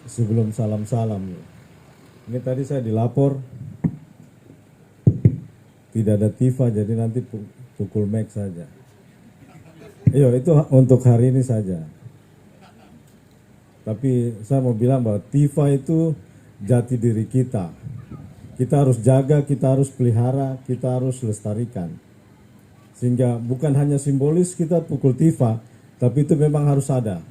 Sebelum salam-salam, ini tadi saya dilapor tidak ada Tifa, jadi nanti pukul max saja. Iya, itu untuk hari ini saja. Tapi saya mau bilang bahwa Tifa itu jati diri kita. Kita harus jaga, kita harus pelihara, kita harus lestarikan. Sehingga bukan hanya simbolis kita pukul Tifa, tapi itu memang harus ada.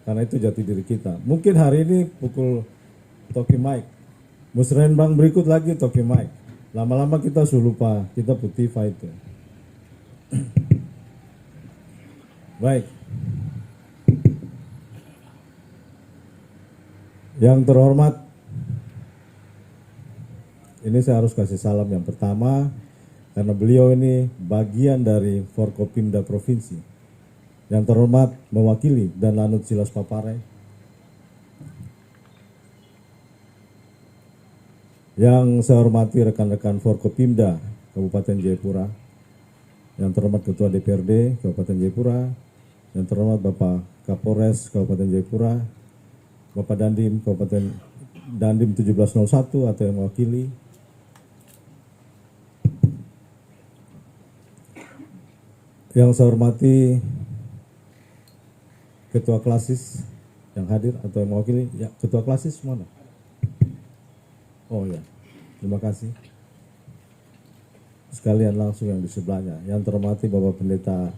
Karena itu jati diri kita. Mungkin hari ini pukul Toki Mike. Musrenbang berikut lagi Toki Mike. Lama-lama kita sudah lupa, kita putih Tifa itu. Baik. Yang terhormat, ini saya harus kasih salam yang pertama, karena beliau ini bagian dari Forkopimda Provinsi. Yang terhormat mewakili dan Lanut Silas Papare. Yang saya hormati rekan-rekan Forkopimda Kabupaten Jayapura. Yang terhormat Ketua DPRD Kabupaten Jayapura. Yang terhormat Bapak Kapolres Kabupaten Jayapura. Bapak Dandim Kabupaten Dandim 1701 atau yang mewakili. Yang saya hormati Ketua Klasis yang hadir atau yang mewakili, ya, Ketua Klasis mana? Oh ya, terima kasih. Sekalian langsung yang di sebelahnya. Yang terhormati Bapak Pendeta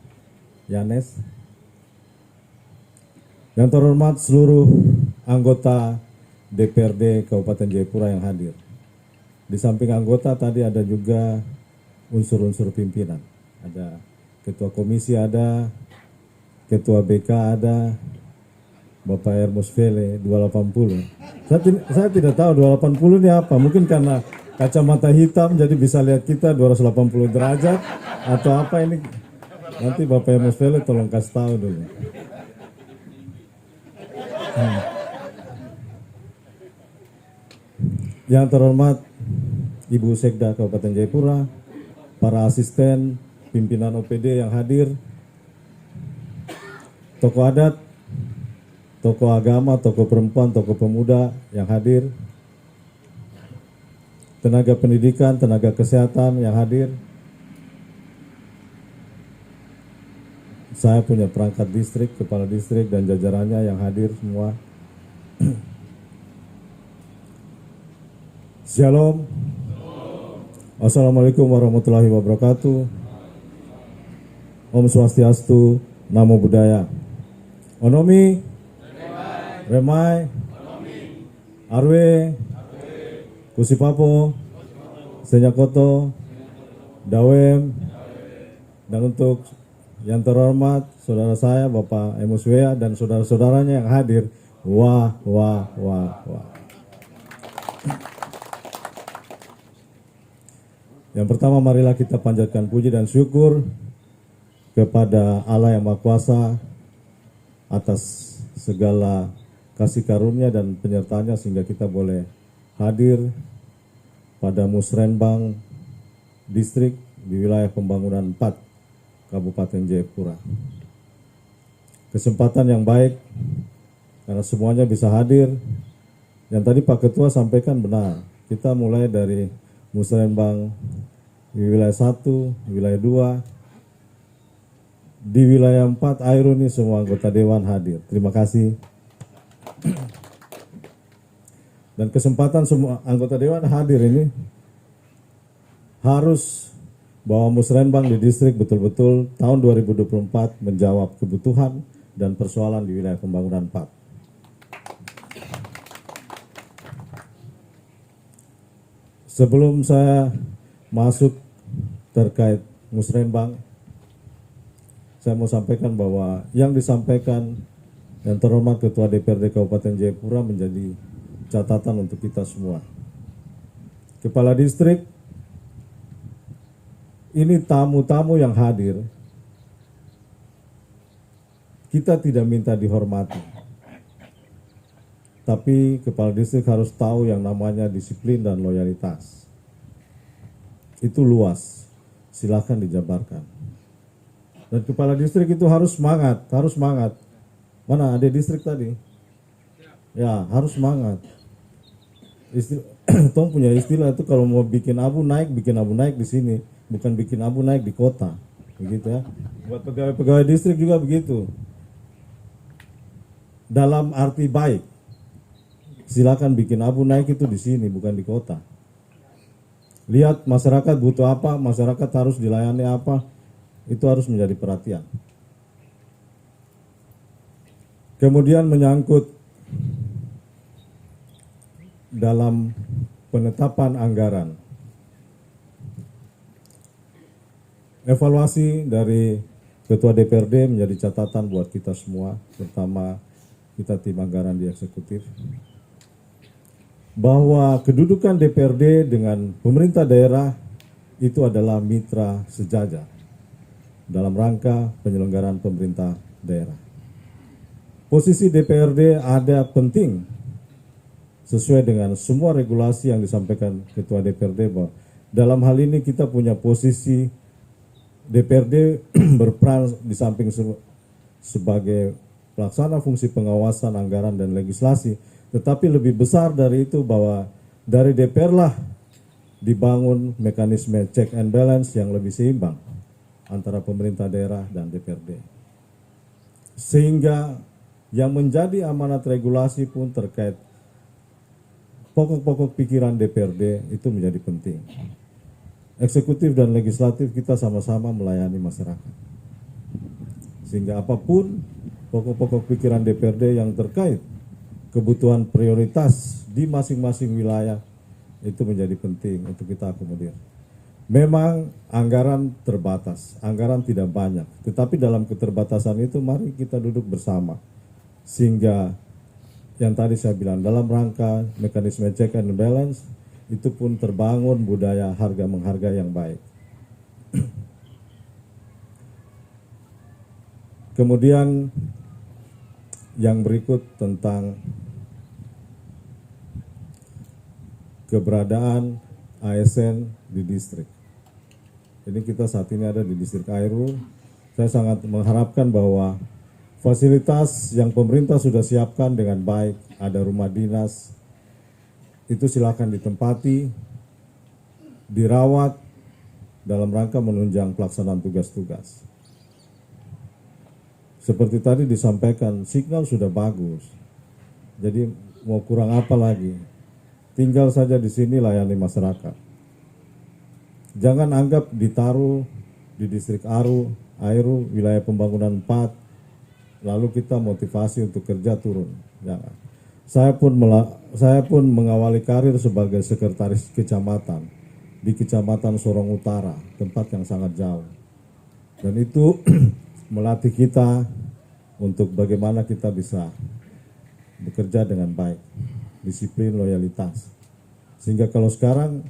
Yanes. Yang terhormat seluruh anggota DPRD Kabupaten Jayapura yang hadir. Di samping anggota tadi ada juga unsur-unsur pimpinan. Ada Ketua Komisi ada, Ketua BK ada, Bapak Ermus Vele 280. Saya tidak tahu 280 ini apa. Mungkin karena kacamata hitam jadi bisa lihat kita 280 derajat atau apa ini. Nanti Bapak Ermus Vele tolong kasih tahu dulu. Yang terhormat Ibu Sekda Kabupaten Jayapura, para asisten, pimpinan OPD yang hadir, tokoh adat, tokoh agama, tokoh perempuan, tokoh pemuda yang hadir, tenaga pendidikan, tenaga kesehatan yang hadir. Saya punya perangkat distrik, kepala distrik dan jajarannya yang hadir semua. Shalom. Assalamualaikum warahmatullahi wabarakatuh. Om Swastiastu, Namo Buddhaya. Onomi, Remai, Arwe, Kusipapo, Senyakoto, Dawem, dan untuk yang terhormat saudara saya Bapak Emus Wea dan saudara-saudaranya yang hadir, wah. Yang pertama marilah kita panjatkan puji dan syukur kepada Allah yang Maha Kuasa atas segala kasih karunia dan penyertaannya sehingga kita boleh hadir pada Musrenbang Distrik di wilayah pembangunan 4 Kabupaten Jayapura. Kesempatan yang baik karena semuanya bisa hadir. Yang tadi Pak Ketua sampaikan benar, kita mulai dari Musrenbang di wilayah 1, wilayah 2, di wilayah 4 Airuni semua anggota Dewan hadir. Terima kasih. Dan kesempatan semua anggota Dewan hadir ini harus bahwa Musrenbang di distrik betul-betul tahun 2024 menjawab kebutuhan dan persoalan di wilayah pembangunan 4. Sebelum saya masuk terkait Musrenbang, saya mau sampaikan bahwa yang disampaikan yang terhormat Ketua DPRD Kabupaten Jayapura menjadi catatan untuk kita semua. Kepala distrik, ini tamu-tamu yang hadir, kita tidak minta dihormati. Tapi kepala distrik harus tahu yang namanya disiplin dan loyalitas. Itu luas, silahkan dijabarkan. Dan kepala distrik itu harus semangat, harus semangat. Mana ada distrik tadi? Ya, harus semangat. Tong punya istilah itu kalau mau bikin abu naik di sini, bukan bikin abu naik di kota, begitu ya. Buat pegawai-pegawai distrik juga begitu. Dalam arti baik, silakan bikin abu naik itu di sini, bukan di kota. Lihat masyarakat butuh apa, masyarakat harus dilayani apa, itu harus menjadi perhatian. Kemudian menyangkut dalam penetapan anggaran. Evaluasi dari Ketua DPRD menjadi catatan buat kita semua, terutama kita tim anggaran di eksekutif, bahwa kedudukan DPRD dengan pemerintah daerah itu adalah mitra sejajar dalam rangka penyelenggaraan pemerintah daerah. Posisi DPRD ada penting sesuai dengan semua regulasi yang disampaikan Ketua DPRD, bahwa dalam hal ini kita punya posisi DPRD berperan di samping sebagai pelaksana fungsi pengawasan anggaran dan legislasi, tetapi lebih besar dari itu bahwa dari DPR lah dibangun mekanisme check and balance yang lebih seimbang antara pemerintah daerah dan DPRD. Sehingga yang menjadi amanat regulasi pun terkait pokok-pokok pikiran DPRD itu menjadi penting. Eksekutif dan legislatif kita sama-sama melayani masyarakat. Sehingga apapun pokok-pokok pikiran DPRD yang terkait kebutuhan prioritas di masing-masing wilayah itu menjadi penting untuk kita akomodir. Memang anggaran terbatas, anggaran tidak banyak, tetapi dalam keterbatasan itu mari kita duduk bersama. Sehingga yang tadi saya bilang dalam rangka mekanisme check and balance itu pun terbangun budaya harga menghargai yang baik. Kemudian yang berikut tentang keberadaan ASN di distrik. Ini kita saat ini ada di distrik Airu. Saya sangat mengharapkan bahwa fasilitas yang pemerintah sudah siapkan dengan baik, ada rumah dinas, itu silakan ditempati, dirawat dalam rangka menunjang pelaksanaan tugas-tugas. Seperti tadi disampaikan, signal sudah bagus, jadi mau kurang apa lagi? Tinggal saja di sini layani masyarakat. Jangan anggap ditaruh di distrik Airu, wilayah pembangunan 4, lalu kita motivasi untuk kerja turun. Jangan. Saya pun mengawali karir sebagai sekretaris kecamatan di Kecamatan Sorong Utara, tempat yang sangat jauh. Dan itu melatih kita untuk bagaimana kita bisa bekerja dengan baik, disiplin, loyalitas. Sehingga kalau sekarang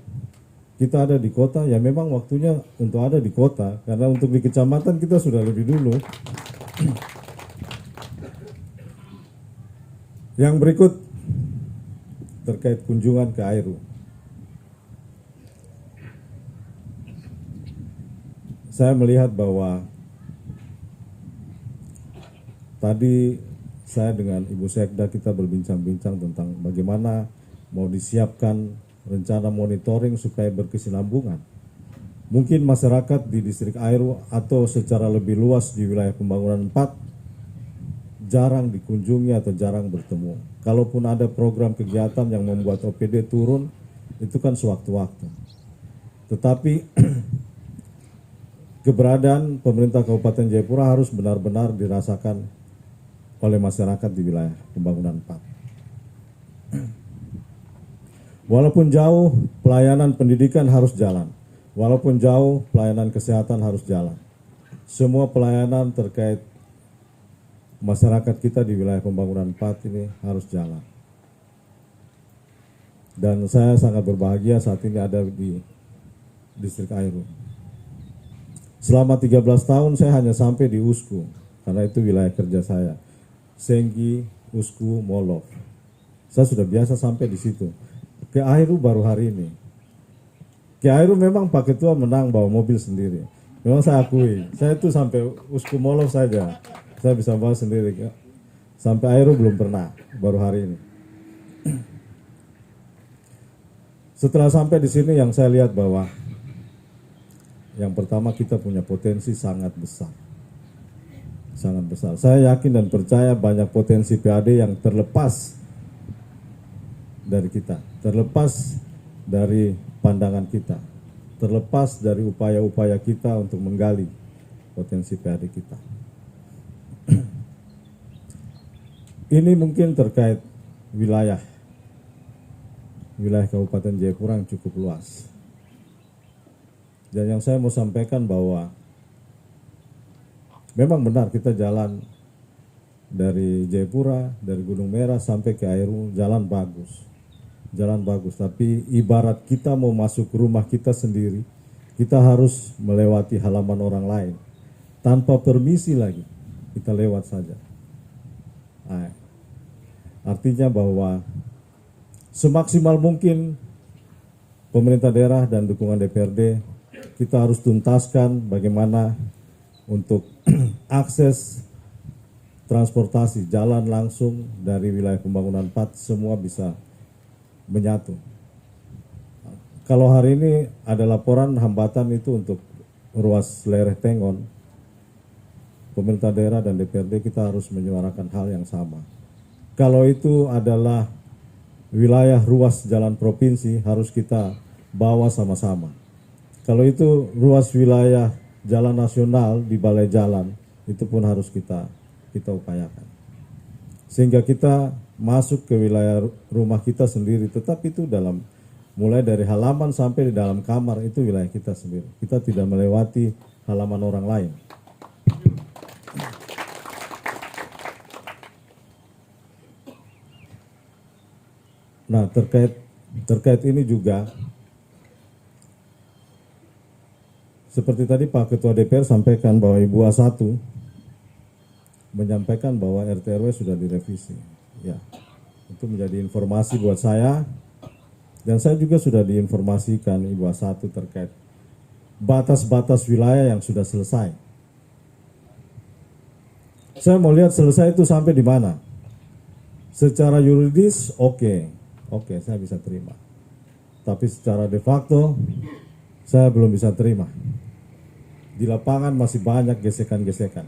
kita ada di kota, ya memang waktunya untuk ada di kota, karena untuk di kecamatan kita sudah lebih dulu. Yang berikut terkait kunjungan ke Airu. Saya melihat bahwa tadi saya dengan Ibu Sekda kita berbincang-bincang tentang bagaimana mau disiapkan rencana monitoring supaya berkesinambungan. Mungkin masyarakat di distrik Airu atau secara lebih luas di wilayah pembangunan 4 jarang dikunjungi atau jarang bertemu. Kalaupun ada program kegiatan yang membuat OPD turun, itu kan sewaktu-waktu. Tetapi keberadaan pemerintah Kabupaten Jayapura harus benar-benar dirasakan oleh masyarakat di wilayah pembangunan 4. Walaupun jauh, pelayanan pendidikan harus jalan. Walaupun jauh, pelayanan kesehatan harus jalan. Semua pelayanan terkait masyarakat kita di wilayah pembangunan 4 ini harus jalan. Dan saya sangat berbahagia saat ini ada di distrik Airu. Selama 13 tahun saya hanya sampai di Usku, karena itu wilayah kerja saya. Senggi, Usku, Molov. Saya sudah biasa sampai di situ. Ke Airu baru hari ini. Ke Airu memang Pak Ketua menang bawa mobil sendiri. Memang saya akui, saya itu sampai Usku Molov saja. Saya bisa bawa sendiri. Sampai Airu belum pernah, baru hari ini. Setelah sampai di sini yang saya lihat bahwa yang pertama kita punya potensi sangat besar. Sangat besar. Saya yakin dan percaya banyak potensi PAD yang terlepas dari kita, terlepas dari pandangan kita, terlepas dari upaya-upaya kita untuk menggali potensi PAD kita. Ini mungkin terkait wilayah Kabupaten Jayapura yang cukup luas. Dan yang saya mau sampaikan bahwa memang benar kita jalan dari Jayapura, dari Gunung Merah sampai ke Airu, jalan bagus. Jalan bagus, tapi ibarat kita mau masuk rumah kita sendiri, kita harus melewati halaman orang lain. Tanpa permisi lagi, kita lewat saja. Nah, artinya bahwa semaksimal mungkin pemerintah daerah dan dukungan DPRD, kita harus tuntaskan bagaimana untuk akses transportasi, jalan langsung dari wilayah pembangunan 4, semua bisa menyatu. Kalau hari ini ada laporan hambatan itu untuk ruas Lereh Tengon, pemerintah daerah dan DPRD kita harus menyuarakan hal yang sama. Kalau itu adalah wilayah ruas jalan provinsi, harus kita bawa sama-sama. Kalau itu ruas wilayah jalan nasional di balai jalan, itu pun harus kita upayakan. Sehingga kita masuk ke wilayah rumah kita sendiri, tetapi itu dalam mulai dari halaman sampai di dalam kamar itu wilayah kita sendiri. Kita tidak melewati halaman orang lain. Nah, terkait ini juga seperti tadi Pak Ketua DPR sampaikan bahwa Ibu A1 menyampaikan bahwa RT/RW sudah direvisi. Ya, itu menjadi informasi buat saya, dan saya juga sudah diinformasikan Ibu A1 terkait batas-batas wilayah yang sudah selesai. Saya mau lihat selesai itu sampai di mana. Secara yuridis oke, saya bisa terima. Tapi secara de facto saya belum bisa terima. Di lapangan masih banyak gesekan-gesekan.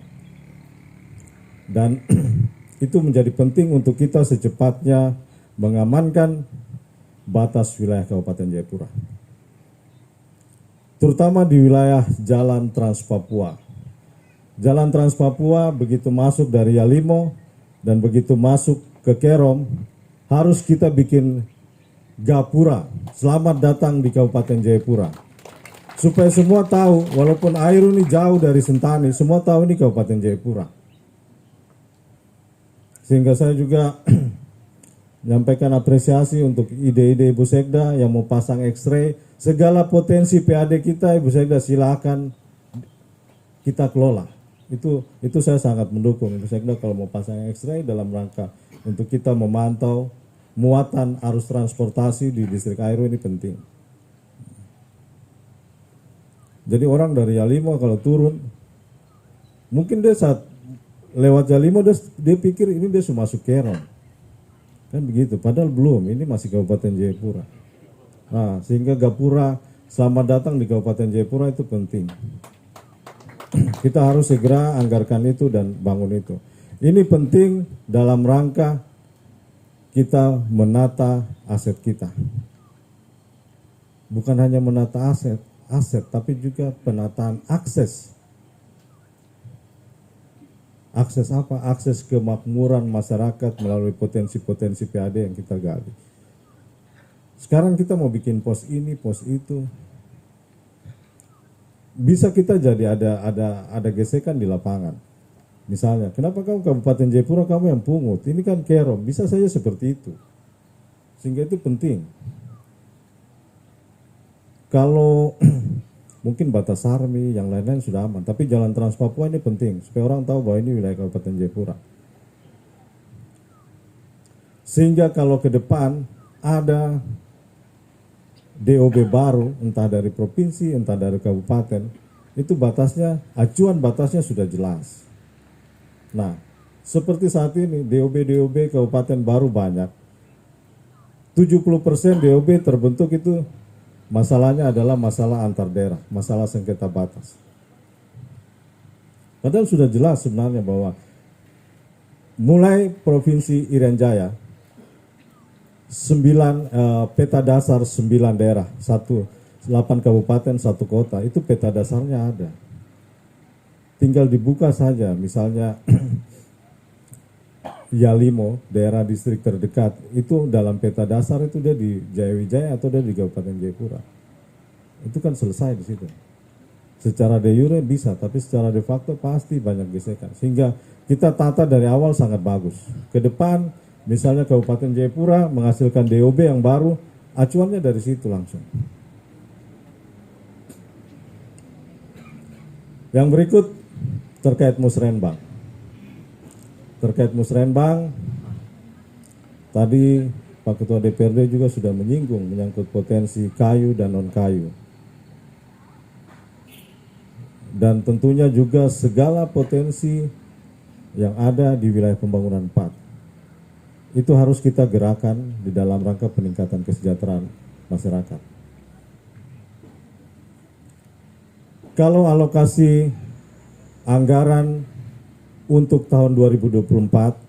Dan itu menjadi penting untuk kita secepatnya mengamankan batas wilayah Kabupaten Jayapura. Terutama di wilayah Jalan Trans Papua. Jalan Trans Papua begitu masuk dari Yalimo dan begitu masuk ke Kerom, harus kita bikin gapura. Selamat datang di Kabupaten Jayapura. Supaya semua tahu, walaupun Airu ini jauh dari Sentani, semua tahu ini Kabupaten Jayapura. Sehingga saya juga menyampaikan apresiasi untuk ide-ide Ibu Sekda yang mau pasang X-ray. Segala potensi PAD kita, Ibu Sekda silakan kita kelola. Itu saya sangat mendukung Ibu Sekda kalau mau pasang X-ray dalam rangka untuk kita memantau muatan arus transportasi di distrik Airu ini penting. Jadi orang dari Yalimo kalau turun, mungkin dia saat lewat Yalimo dia pikir ini dia sudah masuk Kerom. Kan begitu, padahal belum, ini masih Kabupaten Jayapura. Nah, sehingga gapura selamat datang di Kabupaten Jayapura itu penting. Kita harus segera anggarkan itu dan bangun itu. Ini penting dalam rangka kita menata aset kita. Bukan hanya menata aset, tapi juga penataan akses. Akses apa? Akses kemakmuran masyarakat melalui potensi-potensi PAD yang kita gali. Sekarang kita mau bikin pos ini, pos itu. Bisa kita jadi ada gesekan di lapangan. Misalnya, kenapa kamu Kabupaten Jayapura kamu yang pungut? Ini kan Kerom, bisa saja seperti itu. Sehingga itu penting. Kalau mungkin batas Sarmi, yang lain-lain sudah aman. Tapi jalan Trans Papua ini penting, supaya orang tahu bahwa ini wilayah Kabupaten Jayapura. Sehingga kalau ke depan ada DOB baru, entah dari provinsi, entah dari kabupaten, itu batasnya, acuan batasnya sudah jelas. Nah, seperti saat ini, DOB kabupaten baru banyak. 70% DOB terbentuk itu masalahnya adalah masalah antar daerah, masalah sengketa batas. Padahal sudah jelas sebenarnya bahwa mulai Provinsi Irian Jaya, peta dasar 9 daerah, 8 kabupaten, 1 kota, itu peta dasarnya ada. Tinggal dibuka saja, misalnya Yalimo, daerah distrik terdekat, itu dalam peta dasar itu dia di Jayawijaya atau dia di Kabupaten Jayapura. Itu kan selesai di situ. Secara de jure bisa, tapi secara de facto pasti banyak gesekan. Sehingga kita tata dari awal sangat bagus. Ke depan, misalnya Kabupaten Jayapura menghasilkan DOB yang baru, acuannya dari situ langsung. Yang berikut terkait musrenbang. Terkait musrenbang, tadi Pak Ketua DPRD juga sudah menyinggung menyangkut potensi kayu dan non-kayu. Dan tentunya juga segala potensi yang ada di wilayah pembangunan 4. Itu harus kita gerakan di dalam rangka peningkatan kesejahteraan masyarakat. Kalau alokasi anggaran untuk tahun 2024,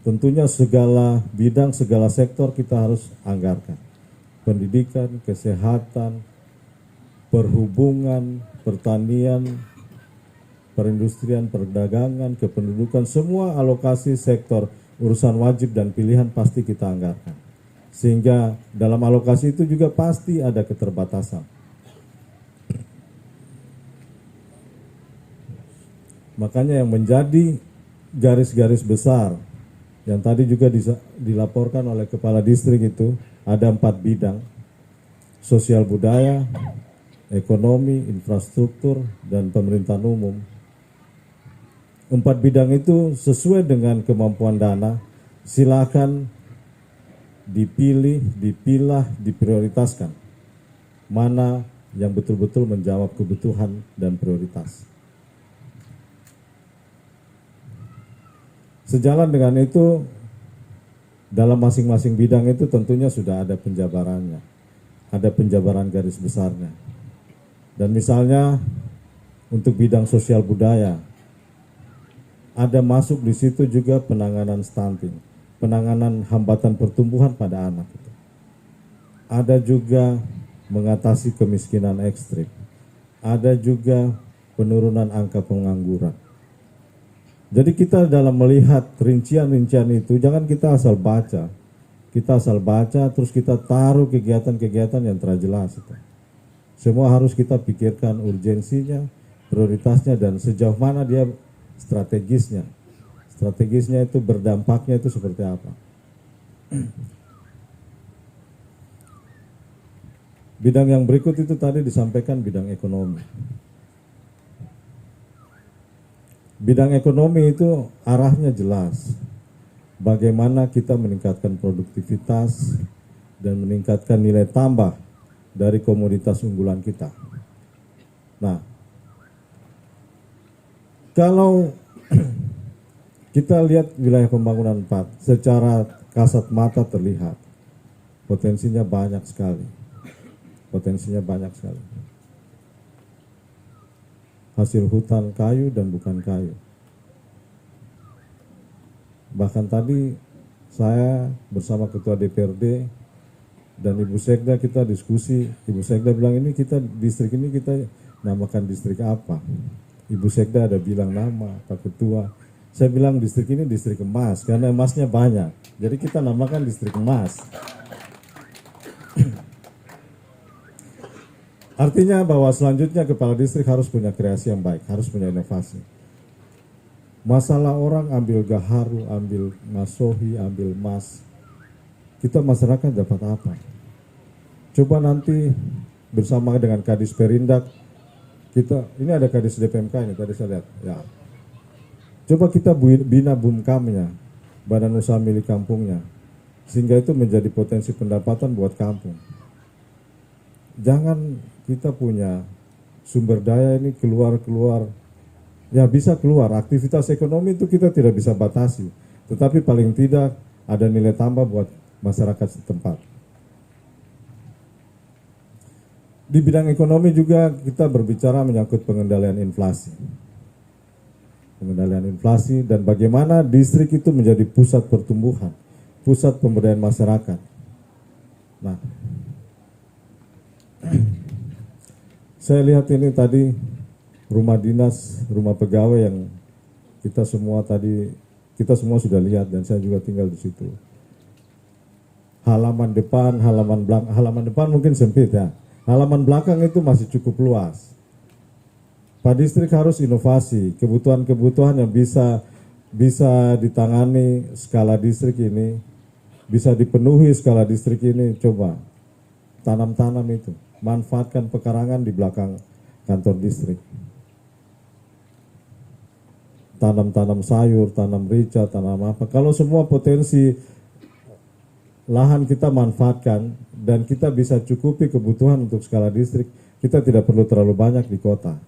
tentunya segala bidang, segala sektor kita harus anggarkan. Pendidikan, kesehatan, perhubungan, pertanian, perindustrian, perdagangan, kependudukan, semua alokasi sektor urusan wajib dan pilihan pasti kita anggarkan. Sehingga dalam alokasi itu juga pasti ada keterbatasan. Makanya yang menjadi garis-garis besar yang tadi juga dilaporkan oleh Kepala Distrik itu ada 4 bidang: sosial budaya, ekonomi, infrastruktur, dan pemerintahan umum. 4 bidang itu sesuai dengan kemampuan dana, silakan dipilih, dipilah, diprioritaskan. Mana yang betul-betul menjawab kebutuhan dan prioritas. Sejalan dengan itu, dalam masing-masing bidang itu tentunya sudah ada penjabarannya, ada penjabaran garis besarnya. Dan misalnya untuk bidang sosial budaya, ada masuk di situ juga penanganan stunting, penanganan hambatan pertumbuhan pada anak. Ada juga mengatasi kemiskinan ekstrim, ada juga penurunan angka pengangguran. Jadi kita dalam melihat rincian-rincian itu, jangan kita asal baca. Kita asal baca, terus kita taruh kegiatan-kegiatan yang terjelas. Semua harus kita pikirkan urgensinya, prioritasnya, dan sejauh mana dia strategisnya. Strategisnya itu berdampaknya itu seperti apa. Bidang yang berikut itu tadi disampaikan bidang ekonomi. Bidang ekonomi itu arahnya jelas. Bagaimana kita meningkatkan produktivitas dan meningkatkan nilai tambah dari komoditas unggulan kita. Nah, kalau kita lihat wilayah pembangunan 4, secara kasat mata terlihat potensinya banyak sekali. Potensinya banyak sekali. Hasil hutan kayu dan bukan kayu. Bahkan tadi saya bersama Ketua DPRD dan Ibu Sekda kita diskusi. Ibu Sekda bilang ini kita distrik ini kita namakan distrik apa? Ibu Sekda ada bilang nama, Pak Ketua. Saya bilang distrik ini distrik emas karena emasnya banyak. Jadi kita namakan distrik emas. Artinya bahwa selanjutnya kepala distrik harus punya kreasi yang baik, harus punya inovasi. Masalah orang ambil gaharu, ambil masohi, ambil mas. Kita masyarakat dapat apa? Coba nanti bersama dengan Kadis Perindak, ini ada Kadis DPMK ini, tadi saya lihat. Ya. Coba kita bina BUMKAM-nya, Badan Usaha Milik Kampungnya, sehingga itu menjadi potensi pendapatan buat kampung. Jangan kita punya sumber daya ini keluar, ya bisa keluar, aktivitas ekonomi itu kita tidak bisa batasi, tetapi paling tidak ada nilai tambah buat masyarakat setempat. Di bidang ekonomi juga kita berbicara menyangkut pengendalian inflasi. Pengendalian inflasi dan bagaimana distrik itu menjadi pusat pertumbuhan, pusat pemberdayaan masyarakat. Nah, saya lihat ini tadi rumah dinas, rumah pegawai yang kita semua sudah lihat dan saya juga tinggal di situ. Halaman depan, halaman depan mungkin sempit ya. Halaman belakang itu masih cukup luas. Pak Distrik harus inovasi, kebutuhan-kebutuhan yang bisa ditangani skala distrik ini, bisa dipenuhi skala distrik ini, coba tanam-tanam itu, manfaatkan pekarangan di belakang kantor distrik. Tanam-tanam sayur, tanam rica, tanam apa. Kalau semua potensi lahan kita manfaatkan dan kita bisa cukupi kebutuhan untuk skala distrik, kita tidak perlu terlalu banyak di kota.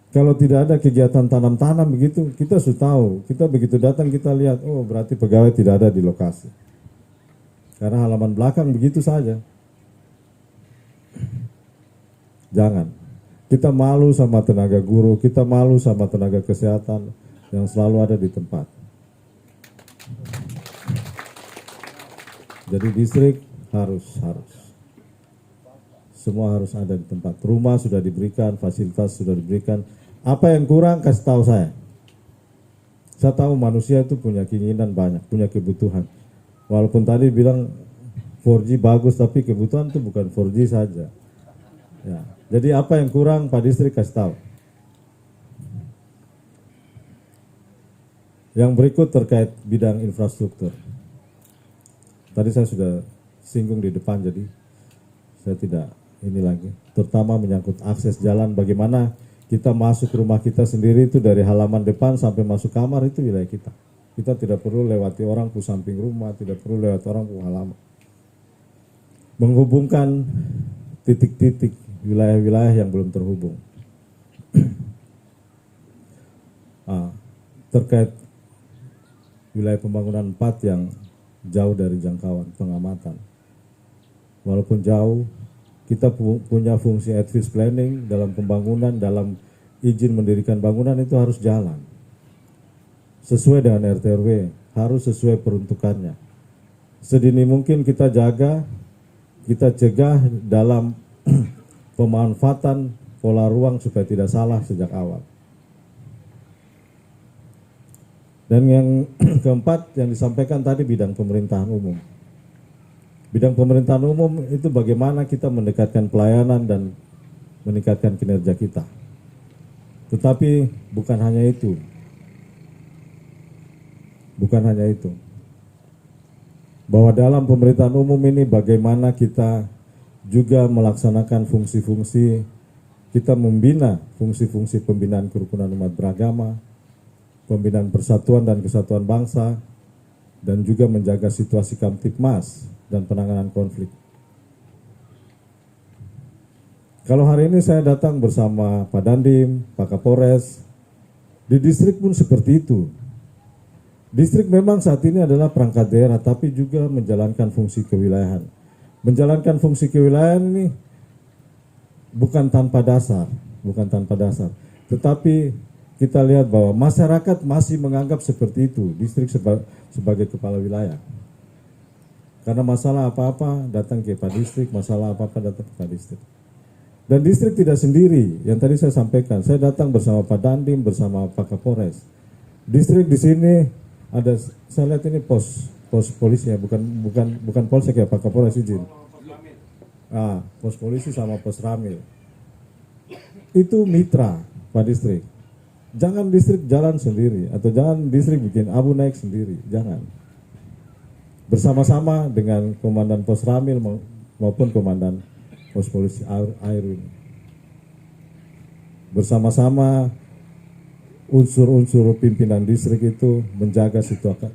Kalau tidak ada kegiatan tanam-tanam begitu, kita sudah tahu, kita begitu datang kita lihat, oh berarti pegawai tidak ada di lokasi. Karena halaman belakang begitu saja. Jangan. Kita malu sama tenaga guru, kita malu sama tenaga kesehatan yang selalu ada di tempat. Jadi distrik harus. Semua harus ada di tempat. Rumah sudah diberikan, fasilitas sudah diberikan. Apa yang kurang kasih tahu saya. Saya tahu manusia itu punya keinginan banyak, punya kebutuhan. Walaupun tadi bilang 4G bagus, tapi kebutuhan itu bukan 4G saja. Ya. Jadi apa yang kurang Pak Distrik kasih tahu. Yang berikut terkait bidang infrastruktur. Tadi saya sudah singgung di depan, jadi saya tidak ini lagi. Terutama menyangkut akses jalan, bagaimana kita masuk rumah kita sendiri itu dari halaman depan sampai masuk kamar itu wilayah kita. Kita tidak perlu lewati orang ke samping rumah, tidak perlu lewati orang ke halaman. Menghubungkan titik-titik wilayah-wilayah yang belum terhubung. Terkait wilayah pembangunan 4 yang jauh dari jangkauan pengamatan. Walaupun jauh, kita punya fungsi advice planning dalam pembangunan, dalam izin mendirikan bangunan itu harus jalan. Sesuai dengan RT/RW, harus sesuai peruntukannya. Sedini mungkin kita jaga, kita cegah dalam pemanfaatan pola ruang supaya tidak salah sejak awal. Dan yang keempat yang disampaikan tadi bidang pemerintahan umum. Bidang pemerintahan umum itu bagaimana kita mendekatkan pelayanan dan meningkatkan kinerja kita. Tetapi bukan hanya itu. Bukan hanya itu. Bahwa dalam pemerintahan umum ini bagaimana kita juga melaksanakan fungsi-fungsi, kita membina fungsi-fungsi pembinaan kerukunan umat beragama, pembinaan persatuan dan kesatuan bangsa, dan juga menjaga situasi Kamtipmas dan penanganan konflik. Kalau hari ini saya datang bersama Pak Dandim, Pak Kapolres, di distrik pun seperti itu. Distrik memang saat ini adalah perangkat daerah, tapi juga menjalankan fungsi kewilayahan. Menjalankan fungsi kewilayahan ini bukan tanpa dasar, tetapi kita lihat bahwa masyarakat masih menganggap seperti itu, distrik sebagai kepala wilayah. Karena masalah apa-apa datang ke Pak Distrik, masalah apa-apa datang ke Pak Distrik. Dan distrik tidak sendiri, yang tadi saya sampaikan, saya datang bersama Pak Dandim, bersama Pak Kapolres. Distrik di sini ada, saya lihat ini pos polisi ya, bukan polsek ya Pak Kapolres izin. Pos polisi sama pos ramil. Itu mitra Pak Distrik. Jangan distrik jalan sendiri atau jangan distrik bikin abu naik sendiri, jangan. Bersama-sama dengan komandan pos ramil maupun komandan pos polisi air ini. Bersama-sama unsur-unsur pimpinan distrik itu menjaga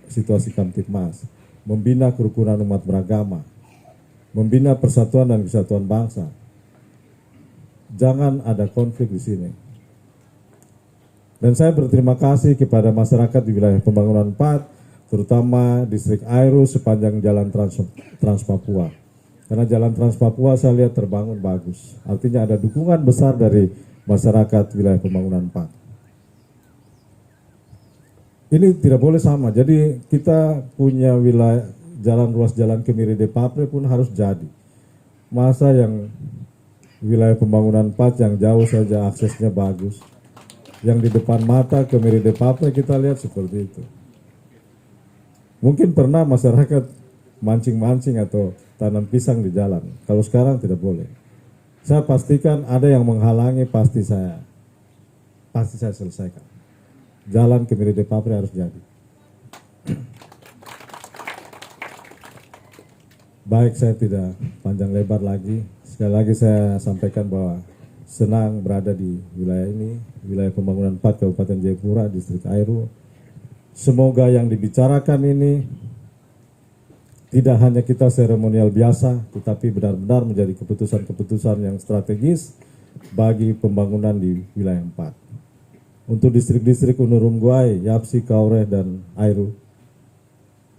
situasi Kamtipmas, membina kerukunan umat beragama, membina persatuan dan kesatuan bangsa. Jangan ada konflik di sini. Dan saya berterima kasih kepada masyarakat di wilayah pembangunan 4 terutama distrik Airu sepanjang jalan Trans Papua. Karena jalan Trans Papua saya lihat terbangun bagus. Artinya ada dukungan besar dari masyarakat wilayah pembangunan 4. Ini tidak boleh sama. Jadi kita punya wilayah ruas jalan Kemiri Depapre pun harus jadi. Masa yang wilayah pembangunan 4 yang jauh saja aksesnya bagus. Yang di depan mata Kemiri Depapre kita lihat seperti itu. Mungkin pernah masyarakat mancing-mancing atau tanam pisang di jalan. Kalau sekarang tidak boleh. Saya pastikan ada yang menghalangi, pasti saya selesaikan. Jalan Kemiri Depapre harus jadi. Baik, saya tidak panjang lebar lagi. Sekali lagi saya sampaikan bahwa senang berada di wilayah ini, wilayah pembangunan 4 Kabupaten Jayapura, distrik Airu. Semoga yang dibicarakan ini tidak hanya kita seremonial biasa, tetapi benar-benar menjadi keputusan-keputusan yang strategis bagi pembangunan di wilayah 4. Untuk distrik-distrik Unurum Guai, Yapsi, Kaureh, dan Airu,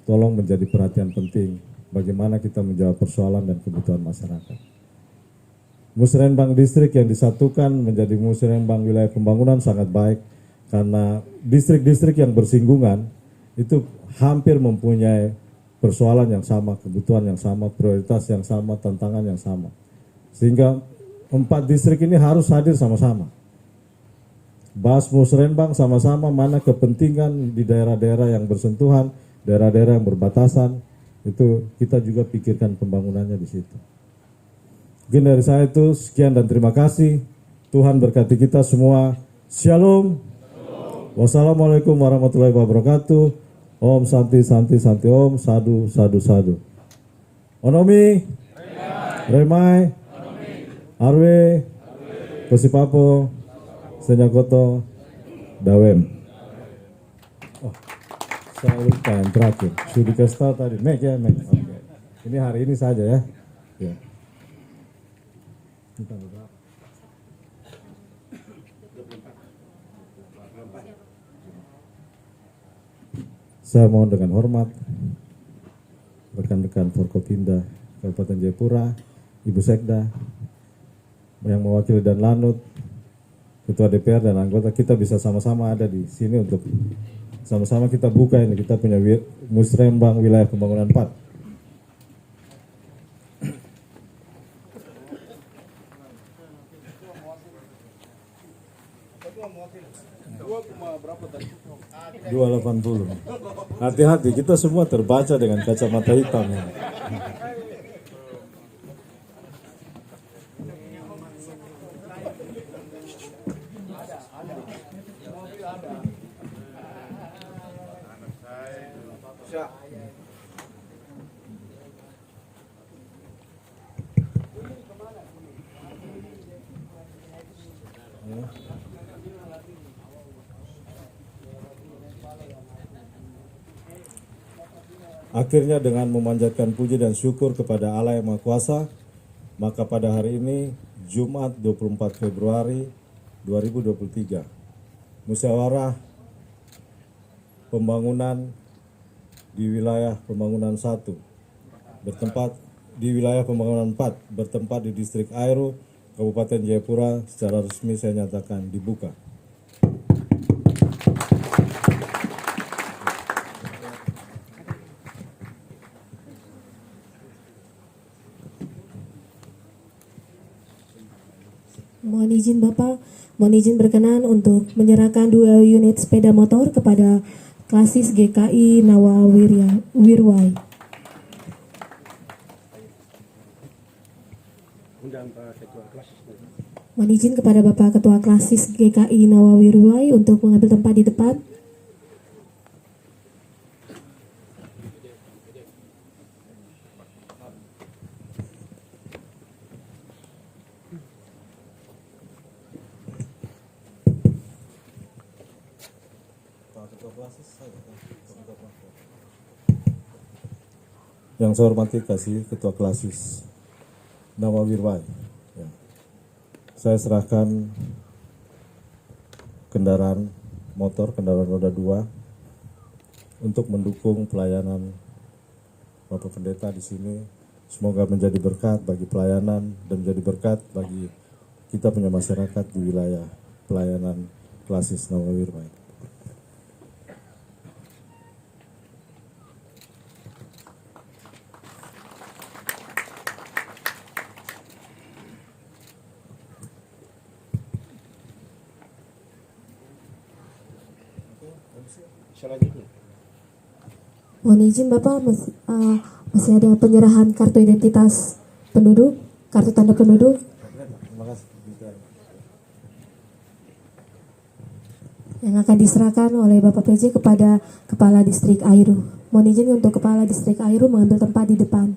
tolong menjadi perhatian penting bagaimana kita menjawab persoalan dan kebutuhan masyarakat. Musrenbang distrik yang disatukan menjadi musrenbang wilayah pembangunan sangat baik, karena distrik-distrik yang bersinggungan itu hampir mempunyai persoalan yang sama, kebutuhan yang sama, prioritas yang sama, tantangan yang sama. Sehingga 4 distrik ini harus hadir sama-sama. Bahas musrenbang sama-sama mana kepentingan di daerah-daerah yang bersentuhan, daerah-daerah yang berbatasan, itu kita juga pikirkan pembangunannya di situ. Mungkin dari saya itu sekian dan terima kasih. Tuhan berkati kita semua. Shalom. Wassalamualaikum warahmatullahi wabarakatuh. Om Santi Santi Santi Om, Sadu Sadu Sadu. Onomi, Remai, Arwe, Kosipapo, Senyakoto, Dawem. Oh, saya lupa yang terakhir. Sudah dikasih tahu tadi, Mek ya, Mek. Oke. Ini hari ini saja ya. Ya. Saya mohon dengan hormat rekan-rekan Forkopimda Kabupaten Jayapura, Ibu Sekda yang mewakili dan Lanut, Ketua DPR dan anggota, kita bisa sama-sama ada di sini untuk sama-sama kita buka ini. Kita punya musrenbang wilayah pembangunan 4. $2.80. Hati-hati, kita semua terbaca dengan kacamata hitam. Akhirnya dengan memanjatkan puji dan syukur kepada Allah yang Maha Kuasa, maka pada hari ini Jumat 24 Februari 2023, musyawarah pembangunan di wilayah pembangunan 1 bertempat di wilayah pembangunan 4 bertempat di distrik Airu, Kabupaten Jayapura secara resmi saya nyatakan dibuka. Mohon izin Bapak, mohon izin berkenan untuk menyerahkan 2 unit sepeda motor kepada Klasis GKI Nawa Wirwai. Mohon izin kepada Bapak Ketua Klasis GKI Nawa Wirwai untuk mengambil tempat di depan. Yang saya hormati kasih Ketua Klasis Nawa Wirwai, ya. Saya serahkan kendaraan motor, kendaraan roda 2 untuk mendukung pelayanan Bapak Pendeta di sini. Semoga menjadi berkat bagi pelayanan dan menjadi berkat bagi kita punya masyarakat di wilayah pelayanan Klasis Nawawirma. Selanjutnya. Mohon izin Bapak, masih ada penyerahan kartu identitas penduduk, kartu tanda penduduk Terima kasih. yang akan diserahkan oleh Bapak PJ kepada Kepala Distrik Airu. Mohon izin untuk Kepala Distrik Airu mengambil tempat di depan.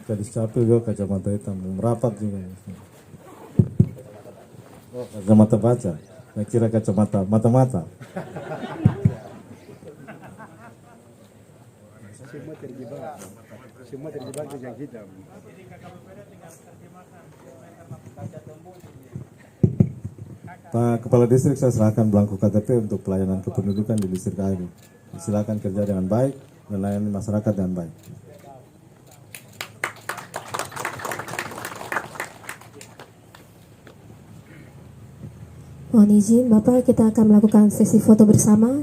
Gadis capil juga kacamata hitam, merapat juga. Oh, kacamata baca. Saya kira kacamata mata-mata. Semua terjebak di yang hitam. Pak Kepala Distrik, saya serahkan belangko KTP untuk pelayanan kependudukan di Distrik Airu. Silakan kerja dengan baik dan layani masyarakat dengan baik. Mohon izin Bapak, kita akan melakukan sesi foto bersama